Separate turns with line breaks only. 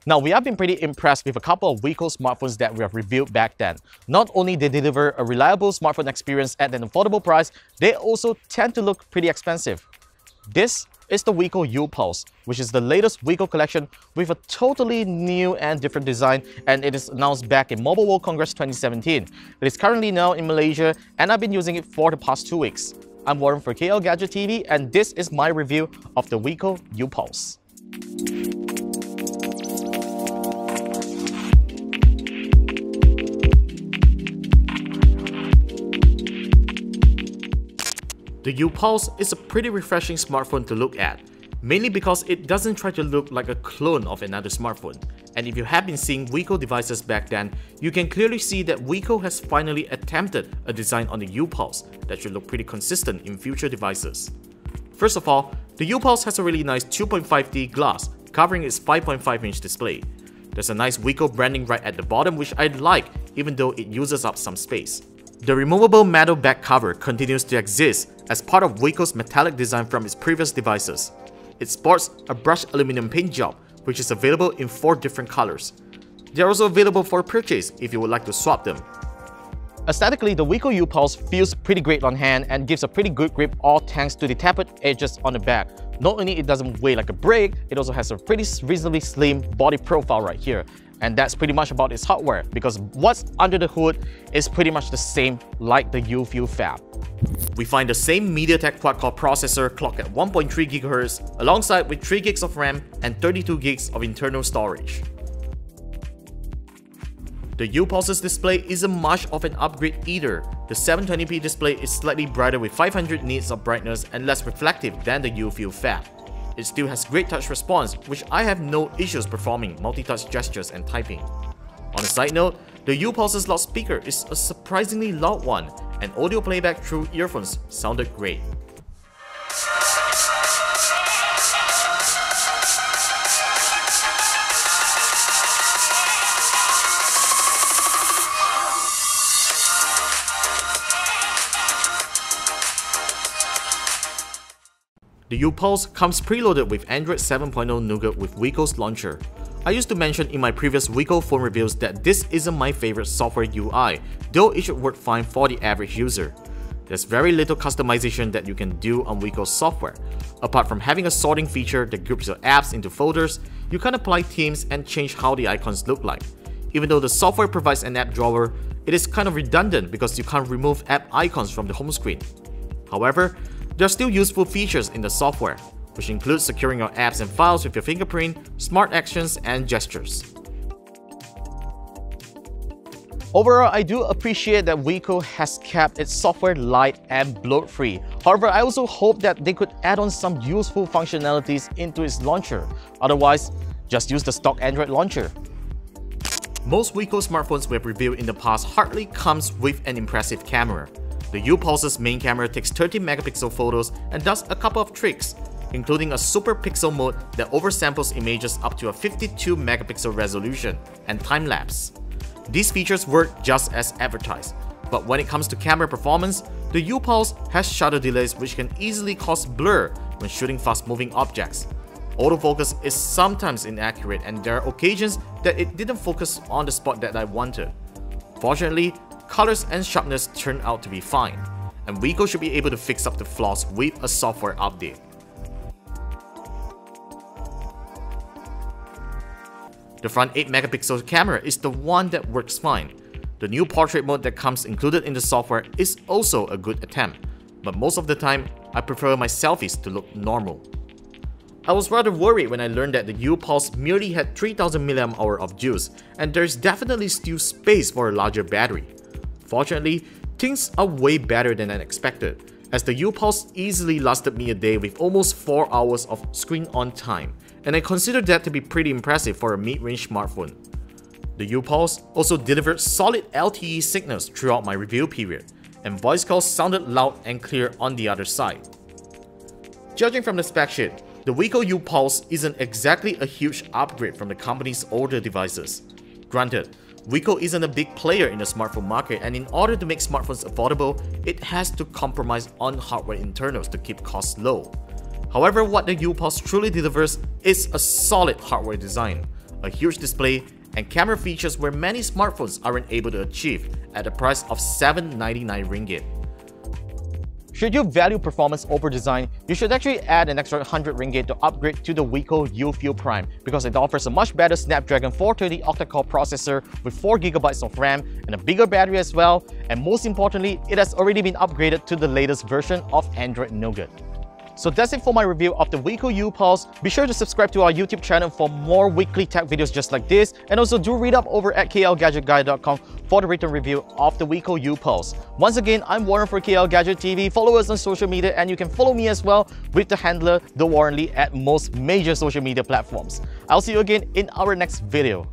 Now, we have been pretty impressed with a couple of Wiko smartphones that we have reviewed back then. Not only they deliver a reliable smartphone experience at an affordable price, they also tend to look pretty expensive. This is the Wiko U Pulse, which is the latest Wiko collection with a totally new and different design, and it is announced back in Mobile World Congress 2017. It is currently now in Malaysia, and I've been using it for the past 2 weeks. I'm Warren for KLGadgetTV, and this is my review of the Wiko U Pulse. The U Pulse is a pretty refreshing smartphone to look at, mainly because it doesn't try to look like a clone of another smartphone. And if you have been seeing Wiko devices back then, you can clearly see that Wiko has finally attempted a design on the U Pulse that should look pretty consistent in future devices. First of all, the U Pulse has a really nice 2.5D glass covering its 5.5-inch display. There's a nice Wiko branding right at the bottom, which I like, even though it uses up some space. The removable metal back cover continues to exist as part of Wiko's metallic design from its previous devices. It sports a brushed aluminum paint job, which is available in 4 different colors. They are also available for purchase if you would like to swap them. Aesthetically, the Wiko U Pulse feels pretty great on hand and gives a pretty good grip, all thanks to the tapered edges on the back. Not only it doesn't weigh like a brick, it also has a pretty reasonably slim body profile right here. And that's pretty much about its hardware, because what's under the hood is pretty much the same like the U Fab. We find the same MediaTek quad-core processor clocked at 1.3 GHz alongside with 3 GB of RAM and 32 GB of internal storage. The U Pulse's display isn't much of an upgrade either. The 720p display is slightly brighter with 500 nits of brightness and less reflective than the U Fab. It still has great touch response, which I have no issues performing multi-touch gestures and typing. On a side note, the U Pulse's loudspeaker is a surprisingly loud one, and audio playback through earphones sounded great. The U Pulse comes preloaded with Android 7.0 Nougat with Wiko's launcher. I used to mention in my previous Wiko phone reviews that this isn't my favorite software UI, though it should work fine for the average user. There's very little customization that you can do on Wiko's software. Apart from having a sorting feature that groups your apps into folders, you can apply themes and change how the icons look like. Even though the software provides an app drawer, it is kind of redundant because you can't remove app icons from the home screen. However, there are still useful features in the software, which includes securing your apps and files with your fingerprint, smart actions, and gestures. Overall, I do appreciate that Wiko has kept its software light and bloat-free. However, I also hope that they could add on some useful functionalities into its launcher. Otherwise, just use the stock Android launcher. Most Wiko smartphones we have reviewed in the past hardly comes with an impressive camera. The U Pulse's main camera takes 13 megapixel photos and does a couple of tricks, including a super pixel mode that oversamples images up to a 52 megapixel resolution and time-lapse. These features work just as advertised, but when it comes to camera performance, the U Pulse has shutter delays which can easily cause blur when shooting fast-moving objects. Autofocus is sometimes inaccurate, and there are occasions that it didn't focus on the spot that I wanted. Fortunately, colors and sharpness turned out to be fine, and Wiko should be able to fix up the flaws with a software update. The front 8 megapixel camera is the one that works fine. The new portrait mode that comes included in the software is also a good attempt, but most of the time, I prefer my selfies to look normal. I was rather worried when I learned that the U Pulse merely had 3000 mAh of juice, and there's definitely still space for a larger battery. Fortunately, things are way better than I expected, as the U Pulse easily lasted me a day with almost 4 hours of screen on time, and I consider that to be pretty impressive for a mid-range smartphone. The U Pulse also delivered solid LTE signals throughout my review period, and voice calls sounded loud and clear on the other side. Judging from the spec sheet, the Wiko U Pulse isn't exactly a huge upgrade from the company's older devices. Granted, Wiko isn't a big player in the smartphone market, and in order to make smartphones affordable, it has to compromise on hardware internals to keep costs low. However, what the U Pulse truly delivers is a solid hardware design, a huge display, and camera features where many smartphones aren't able to achieve at a price of 799 ringgit. Should you value performance over design, you should actually add an extra 100 ringgit to upgrade to the Wiko U Prime because it offers a much better Snapdragon 430 octa-core processor with 4GB of RAM and a bigger battery as well, and most importantly, it has already been upgraded to the latest version of Android Nougat. So that's it for my review of the Wiko U Pulse. Be sure to subscribe to our YouTube channel for more weekly tech videos just like this, and also do read up over at KLGadgetGuide.com for the written review of the Wiko U Pulse. Once again, I'm Warren for KLGadgetTV. Follow us on social media, and you can follow me as well with the handler The Warren Lee at most major social media platforms. I'll see you again in our next video.